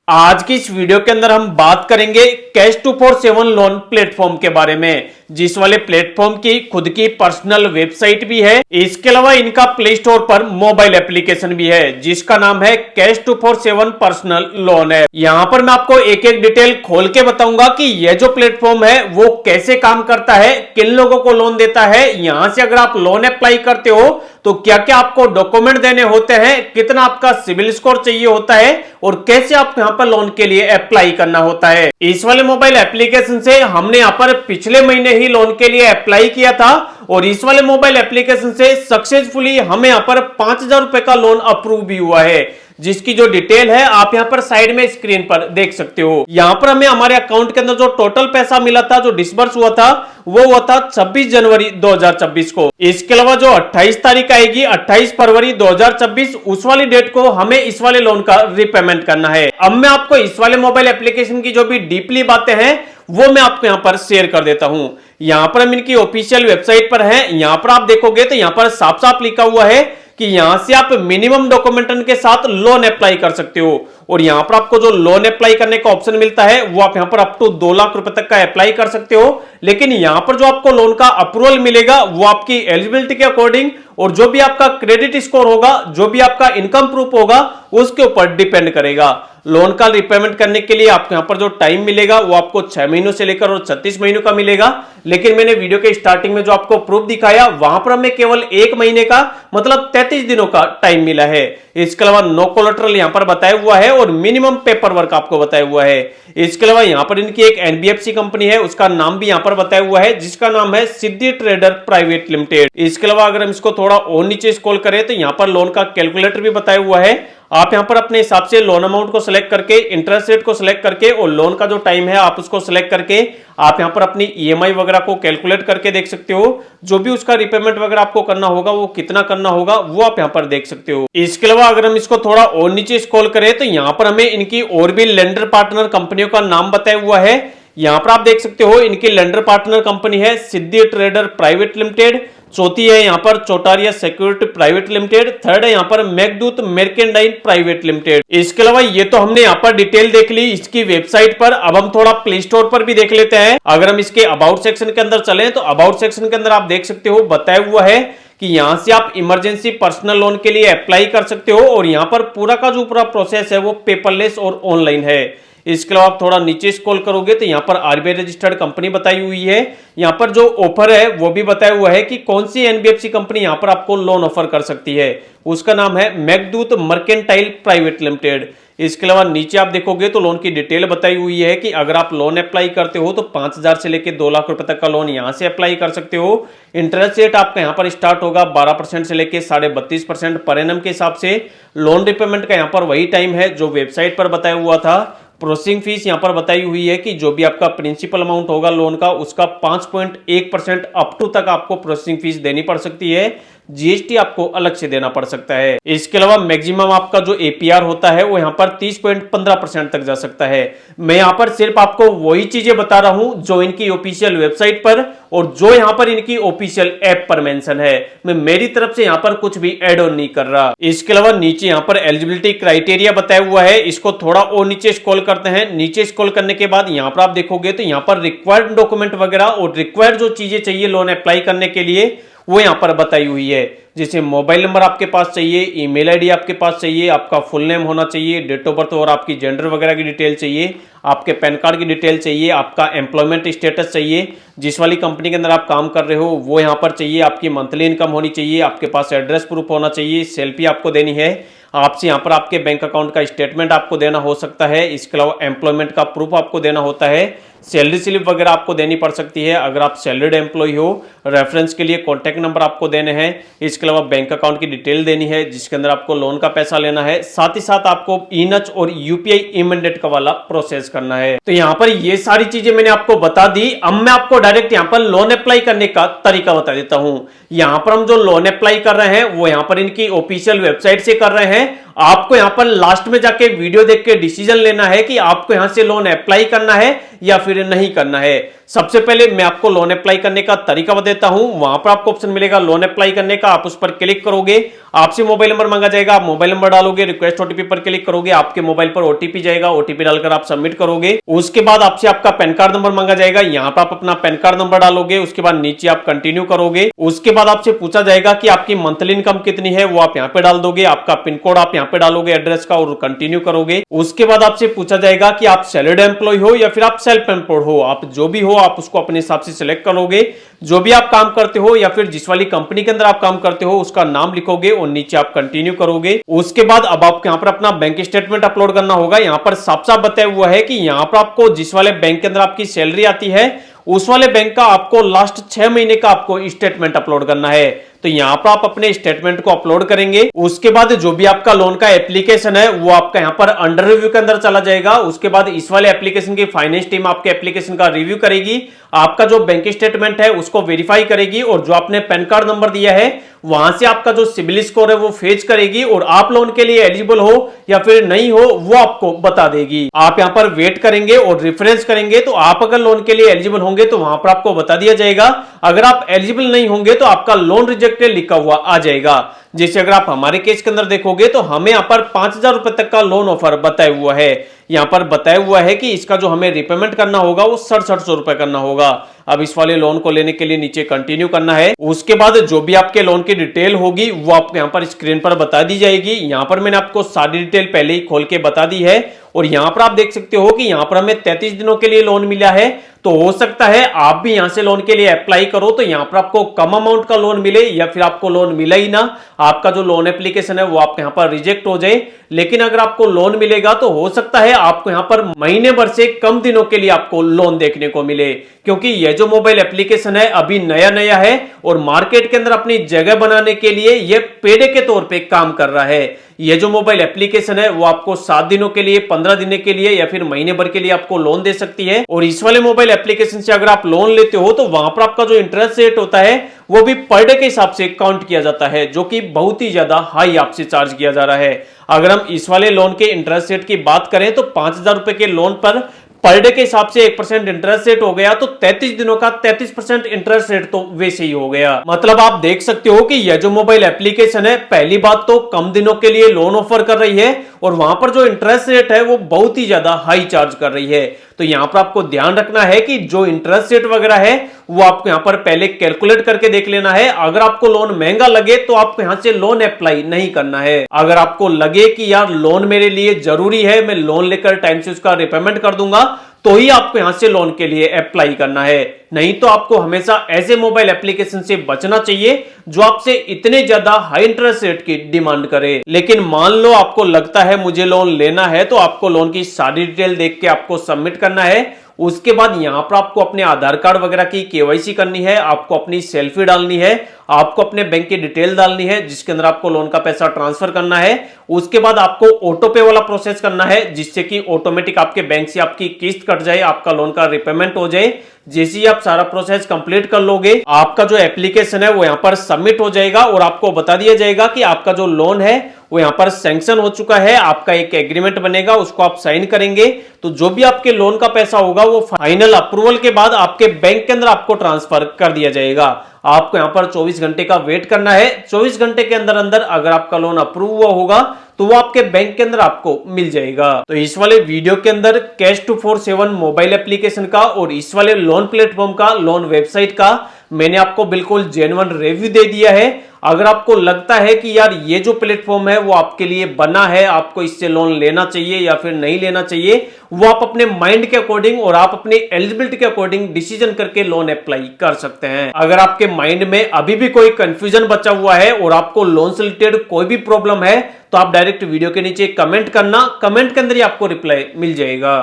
आज की इस वीडियो के अंदर हम बात करेंगे कैश 247 लोन प्लेटफॉर्म के बारे में, जिस वाले प्लेटफॉर्म की खुद की पर्सनल वेबसाइट भी है। इसके अलावा इनका प्ले स्टोर पर मोबाइल एप्लीकेशन भी है जिसका नाम है कैश 247 पर्सनल लोन है। यहाँ पर मैं आपको एक एक डिटेल खोल के बताऊंगा कि यह जो प्लेटफॉर्म है वो कैसे काम करता है, किन लोगों को लोन देता है, यहाँ से अगर आप लोन अप्लाई करते हो तो क्या क्या आपको डॉक्यूमेंट देने होते हैं, कितना आपका सिविल स्कोर चाहिए होता है और कैसे आप यहाँ पर लोन के लिए अप्लाई करना होता है। इस वाले मोबाइल एप्लीकेशन से हमने यहाँ पर पिछले महीने ही लोन के लिए अप्लाई किया था और इस वाले मोबाइल एप्लीकेशन से सक्सेसफुली हमें यहाँ पर 5,000 रुपए का लोन अप्रूव भी हुआ है, जिसकी जो डिटेल है आप यहाँ पर साइड में स्क्रीन पर देख सकते हो। यहाँ पर हमें हमारे अकाउंट के अंदर जो टोटल पैसा मिला था, जो डिसबर्स हुआ था, वो हुआ था 26 जनवरी 2024 को। इसके अलावा जो 28 तारीख आएगी 28 फरवरी 2024, उस वाली डेट को हमें इस वाले लोन का रीपेमेंट करना है। अब मैं आपको इस वाले मोबाइल एप्लीकेशन की जो भी डीपली बातें हैं वो मैं आपको यहाँ पर शेयर कर देता हूं। यहाँ पर हम इनकी ऑफिशियल वेबसाइट पर हैं। यहाँ पर आप देखोगे तो यहाँ पर साफ साफ लिखा हुआ है कि यहां से आप मिनिमम डॉक्यूमेंटन के साथ लोन अप्लाई कर सकते हो और यहां पर आपको जो लोन अप्लाई करने का ऑप्शन मिलता है वो आप यहां पर अप टू 2 लाख रुपए तक का अप्लाई कर सकते हो। लेकिन यहां पर जो आपको लोन का अप्रूवल मिलेगा वो आपकी एलिजिबिलिटी के अकॉर्डिंग और जो भी आपका क्रेडिट स्कोर होगा, जो भी आपका इनकम प्रूफ होगा, उसके ऊपर डिपेंड करेगा। लोन का रिपेमेंट करने के लिए आपको यहां पर जो टाइम मिलेगा वो आपको 6 महीनों से लेकर और 36 महीनों का मिलेगा। लेकिन मैंने वीडियो के स्टार्टिंग में जो आपको प्रूफ दिखाया वहां पर हमें केवल 1 महीने का मतलब 33 दिनों का टाइम मिला है। इसके अलावा नो कोलेटरल यहां पर बताया हुआ है और मिनिमम पेपर वर्क आपको बताया हुआ है। इसके अलावा यहां पर इनकी एक एनबीएफसी कंपनी है, उसका नाम भी यहां पर बताया हुआ है जिसका नाम है सिद्धि ट्रेडर प्राइवेट लिमिटेड। इसके अलावा अगर हम इसको थोड़ा और नीचे स्क्रॉल करें तो यहां पर लोन का कैलकुलेटर भी बताया हुआ है। आप यहां पर अपने हिसाब से लोन अमाउंट को सिलेक्ट करके, इंटरेस्ट रेट को सिलेक्ट करके और लोन का जो टाइम है आप उसको सिलेक्ट करके आप यहां पर अपनी ईएमआई वगैरह को कैलकुलेट करके देख सकते हो। जो भी उसका रिपेमेंट वगैरह आपको करना होगा वो कितना करना होगा वो आप यहां पर देख सकते हो। इसके अलावा अगर हम इसको थोड़ा और नीचे स्क्रॉल करें तो यहां पर हमें इनकी और भी लेंडर पार्टनर कंपनियों का नाम बताया हुआ है। यहां पर आप देख सकते हो इनकी लेंडर पार्टनर कंपनी है सिद्धि ट्रेडर प्राइवेट लिमिटेड, चौथी है यहाँ पर चोटारिया सिक्योरिटी प्राइवेट लिमिटेड, थर्ड है यहाँ पर मेघदूत मेर्केंडाइन प्राइवेट लिमिटेड। इसके अलावा ये तो हमने यहाँ पर डिटेल देख ली इसकी वेबसाइट पर। अब हम थोड़ा प्ले स्टोर पर भी देख लेते हैं। अगर हम इसके अबाउट सेक्शन के अंदर चलें तो अबाउट सेक्शन के अंदर आप देख सकते हो बताया हुआ है कि यहां से आप इमरजेंसी पर्सनल लोन के लिए अप्लाई कर सकते हो और यहां पर पूरा का जो पूरा प्रोसेस है वो पेपरलेस और ऑनलाइन है। इसके अलावा आप थोड़ा नीचे स्क्रॉल करोगे तो यहाँ पर आरबीआई रजिस्टर्ड कंपनी बताई हुई है। यहाँ पर जो ऑफर है वो भी बताया हुआ है कि कौन सी एनबीएफसी कंपनी यहाँ पर आपको लोन ऑफर कर सकती है। उसका नाम है मेघदूत मर्केंटाइल प्राइवेट लिमिटेड। इसके अलावा नीचे आप देखोगे तो लोन की डिटेल बताई हुई है कि अगर आप लोन अप्लाई करते हो तो 5,000 से लेकर 2 लाख रुपए तक का लोन यहां से अप्लाई कर सकते हो। इंटरेस्ट रेट आपका यहां पर स्टार्ट होगा 12% से लेकर 32.5% पर एनम के हिसाब से। लोन रिपेमेंट का यहां पर वही टाइम है जो वेबसाइट पर बताया हुआ था। प्रोसेसिंग फीस यहां पर बताई हुई है कि जो भी आपका प्रिंसिपल अमाउंट होगा लोन का उसका 5.1% अप टू तक आपको प्रोसेसिंग फीस देनी पड़ सकती है। जीएसटी आपको अलग से देना पड़ सकता है। इसके अलावा मैक्सिमम आपका जो एपीआर होता है वो यहाँ पर 30.15% तक जा सकता है। मैं यहाँ पर सिर्फ आपको वही चीजें बता रहा हूं जो इनकी ऑफिशियल वेबसाइट पर और जो यहाँ पर इनकी ऑफिशियल ऐप पर मेंशन है। मैं मेरी तरफ से यहाँ पर कुछ भी ऐड ऑन नहीं कर रहा। इसके अलावा नीचे यहाँ पर एलिजिबिलिटी क्राइटेरिया बताया हुआ है, इसको थोड़ा और नीचे स्क्रॉल करते हैं। नीचे स्क्रॉल करने के बाद यहाँ पर आप देखोगे तो यहाँ पर रिक्वायर्ड डॉक्यूमेंट वगैरह और रिक्वायर्ड जो चीजें चाहिए लोन अप्लाई करने के लिए वो यहां पर बताई हुई है। जैसे मोबाइल नंबर आपके पास चाहिए, ईमेल आईडी आपके पास चाहिए, आपका फुल नेम होना चाहिए, डेट ऑफ बर्थ और आपकी जेंडर वगैरह की डिटेल चाहिए, आपके पैन कार्ड की डिटेल चाहिए, आपका एम्प्लॉयमेंट स्टेटस चाहिए, जिस वाली कंपनी के अंदर आप काम कर रहे हो वो यहां पर चाहिए, आपकी मंथली इनकम होनी चाहिए, आपके पास एड्रेस प्रूफ होना चाहिए, सेल्फी आपको देनी है, आपसे यहाँ पर आपके बैंक अकाउंट का स्टेटमेंट आपको देना हो सकता है। इसके अलावा एम्प्लॉयमेंट का प्रूफ आपको देना होता है, सैलरी स्लिप वगैरह आपको देनी पड़ सकती है अगर आप सैलरीड एम्प्लॉय हो। रेफरेंस के लिए कॉन्टैक्ट नंबर आपको देने हैं। इसके अलावा बैंक अकाउंट की डिटेल देनी है जिसके अंदर आपको लोन का पैसा लेना है। साथ ही साथ आपको ई-नच और यूपीआई इमीडिएट का वाला प्रोसेस करना है। तो यहाँ पर ये सारी चीजें मैंने आपको बता दी। अब मैं आपको डायरेक्ट यहाँ पर लोन अप्लाई करने का तरीका बता देता हूँ। यहाँ पर हम जो लोन अप्लाई कर रहे हैं वो यहाँ पर इनकी ऑफिशियल वेबसाइट से कर रहे हैं। आपको यहां पर लास्ट में जाके वीडियो देख के डिसीजन लेना है कि आपको यहां से लोन अप्लाई करना है या फिर नहीं करना है। सबसे पहले मैं आपको लोन अप्लाई करने का तरीका बता हूं। वहां पर आपको ऑप्शन मिलेगा लोन अप्लाई करने का, आप उस पर क्लिक करोगे, आपसे मोबाइल नंबर मांगा जाएगा, आप मोबाइल नंबर डालोगे, रिक्वेस्ट ओटीपी पर क्लिक करोगे, आपके मोबाइल पर ओटीपी जाएगा, ओटीपी डालकर आप सबमिट करोगे। उसके बाद आपसे आपका पैन कार्ड नंबर मांगा जाएगा, यहां पर आप अपना पैन कार्ड नंबर डालोगे, उसके बाद नीचे आप कंटिन्यू करोगे। उसके बाद आपसे पूछा जाएगा कि आपकी मंथली इनकम कितनी है, वो आप यहां पे डाल दोगे, आपका पिन कोड आप यहां पे डालोगे एड्रेस का और कंटिन्यू करोगे। उसके बाद आपसे पूछा जाएगा कि आप सैलरीड एम्प्लॉय हो या फिर आप सेल्फ एम्प्लॉयड हो, आप जो भी हो आप उसको अपने हिसाब से सिलेक्ट करोगे। जो भी आप काम करते हो या फिर जिस वाली कंपनी के अंदर आप काम करते हो उसका नाम लिखोगे और नीचे आप कंटिन्यू करोगे। उसके बाद अब आपको यहां पर अपना बैंक स्टेटमेंट अपलोड करना होगा। यहां पर साफ साफ बताया हुआ है कि यहां पर आपको जिस वाले बैंक के अंदर आपकी सैलरी आती है उस वाले बैंक का आपको लास्ट 6 महीने का आपको स्टेटमेंट अपलोड करना है। तो यहां पर आप अपने स्टेटमेंट को अपलोड करेंगे। उसके बाद जो भी आपका लोन का एप्लीकेशन है वो आपका यहां पर अंडर रिव्यू के अंदर चला जाएगा। उसके बाद इस वाले एप्लीकेशन की फाइनेंस टीम आपके एप्लीकेशन का रिव्यू करेगी, आपका जो बैंक स्टेटमेंट है उसको वेरीफाई करेगी और जो आपने पैन कार्ड नंबर दिया है वहां से आपका जो सिबिल स्कोर है वो फेच करेगी और आप लोन के लिए एलिजिबल हो या फिर नहीं हो वो आपको बता देगी। आप यहां पर वेट करेंगे और रेफरेंस करेंगे, तो आप अगर लोन के लिए एलिजिबल होंगे तो वहां पर आपको बता दिया जाएगा, अगर आप एलिजिबल नहीं होंगे तो आपका लोन रिजेक्टेड लिखा हुआ आ जाएगा। जैसे अगर आप हमारे केस के अंदर देखोगे तो हमें यहां पर 5,000 रुपए तक का लोन ऑफर बताया हुआ है। यहां पर बताया हुआ है कि इसका जो हमें रिपेमेंट करना होगा वो 6700 रुपए करना होगा। अब इस वाले लोन को लेने के लिए नीचे कंटिन्यू करना है। उसके बाद जो भी आपके लोन की डिटेल होगी वो आपको यहां पर स्क्रीन पर बता दी जाएगी। यहां पर मैंने आपको सारी डिटेल पहले ही खोल के बता दी है और यहां पर आप देख सकते हो कि यहां पर हमें 33 दिनों के लिए लोन मिला है। तो हो सकता है आप भी यहां से लोन के लिए अप्लाई करो तो यहां पर आपको कम अमाउंट का लोन मिले या फिर आपको लोन मिला ही ना, आपका जो लोन एप्लीकेशन है वो आपके यहां पर रिजेक्ट हो जाए। लेकिन अगर आपको लोन मिलेगा तो हो सकता है आपको यहां पर महीने भर से कम दिनों के लिए आपको लोन देखने को मिले, क्योंकि यह जो मोबाइल एप्लीकेशन है अभी नया नया है और मार्केट के अंदर अपनी जगह बनाने के लिए यह पेड़े के तौर पे काम कर रहा है। यह जो मोबाइल एप्लीकेशन है वो आपको 7 दिनों के लिए, 15 दिनों के लिए या फिर महीने भर के लिए आपको लोन दे सकती है। और इस वाले मोबाइल एप्लीकेशन से अगर आप लोन लेते हो तो वहां पर आपका जो इंटरेस्ट रेट होता है वो भी पर डे के हिसाब से काउंट किया जाता है, जो कि बहुत ही ज्यादा हाई आपसे चार्ज किया जा रहा है। अगर हम इस वाले लोन के इंटरेस्ट रेट की बात करें तो 5,000 रुपए के लोन पर डे के हिसाब से 1% इंटरेस्ट रेट हो गया, तो 33 दिनों का 33% इंटरेस्ट रेट तो वैसे ही हो गया। मतलब आप देख सकते हो कि यह जो मोबाइल एप्लीकेशन है पहली बात तो कम दिनों के लिए लोन ऑफर कर रही है और वहां पर जो इंटरेस्ट रेट है वो बहुत ही ज्यादा हाई चार्ज कर रही है। तो यहां पर आपको ध्यान रखना है कि जो इंटरेस्ट रेट वगैरह है वो आपको यहां पर पहले कैलकुलेट करके देख लेना है। अगर आपको लोन महंगा लगे तो आपको यहां से लोन अप्लाई नहीं करना है। अगर आपको लगे कि यार लोन मेरे लिए जरूरी है, मैं लोन लेकर टाइम से उसका रिपेमेंट कर दूंगा, तो ही आपको यहां से लोन के लिए अप्लाई करना है। नहीं तो आपको हमेशा ऐसे मोबाइल एप्लीकेशन से बचना चाहिए जो आपसे इतने ज्यादा हाई इंटरेस्ट रेट की डिमांड करे। लेकिन मान लो आपको लगता है मुझे लोन लेना है, तो आपको लोन की सारी डिटेल देख के आपको सबमिट करना है। उसके बाद यहां पर आपको अपने आधार कार्ड वगैरह की केवाईसी करनी है, आपको अपनी सेल्फी डालनी है, आपको अपने बैंक की डिटेल डालनी है जिसके अंदर आपको लोन का पैसा ट्रांसफर करना है। उसके बाद आपको ऑटो पे वाला प्रोसेस करना है जिससे कि ऑटोमेटिक आपके बैंक से आपकी किस्त कट जाए, आपका लोन का रिपेमेंट हो जाए। जैसे ही आप सारा प्रोसेस कंप्लीट कर लोगे आपका जो एप्लीकेशन है वो यहां पर सबमिट हो जाएगा और आपको बता दिया जाएगा कि आपका जो लोन है वो यहां पर सैंक्शन हो चुका है। आपका एक एग्रीमेंट बनेगा, उसको आप साइन करेंगे तो जो भी आपके लोन का पैसा होगा वो फाइनल अप्रूवल के बाद आपके बैंक के अंदर आपको ट्रांसफर कर दिया जाएगा। आपको यहां पर 24 घंटे का वेट करना है। 24 घंटे के अंदर अंदर अगर आपका लोन अप्रूव हुआ होगा तो वो आपके बैंक के अंदर आपको मिल जाएगा। तो इस वाले वीडियो के अंदर कैश 247 मोबाइल एप्लीकेशन का और इस वाले लोन प्लेटफॉर्म का, लोन वेबसाइट का मैंने आपको बिल्कुल जेन्युइन रिव्यू दे दिया है। अगर आपको लगता है कि यार ये जो प्लेटफॉर्म है वो आपके लिए बना है, आपको इससे लोन लेना चाहिए या फिर नहीं लेना चाहिए, वो आप अपने माइंड के अकॉर्डिंग और आप अपनी एलिजिबिलिटी के अकॉर्डिंग डिसीजन करके लोन अप्लाई कर सकते हैं। अगर आपके माइंड में अभी भी कोई कंफ्यूजन बचा हुआ है और आपको लोन से रिलेटेड कोई भी प्रॉब्लम है तो आप डायरेक्ट वीडियो के नीचे कमेंट करना, कमेंट के अंदर ही आपको रिप्लाई मिल जाएगा।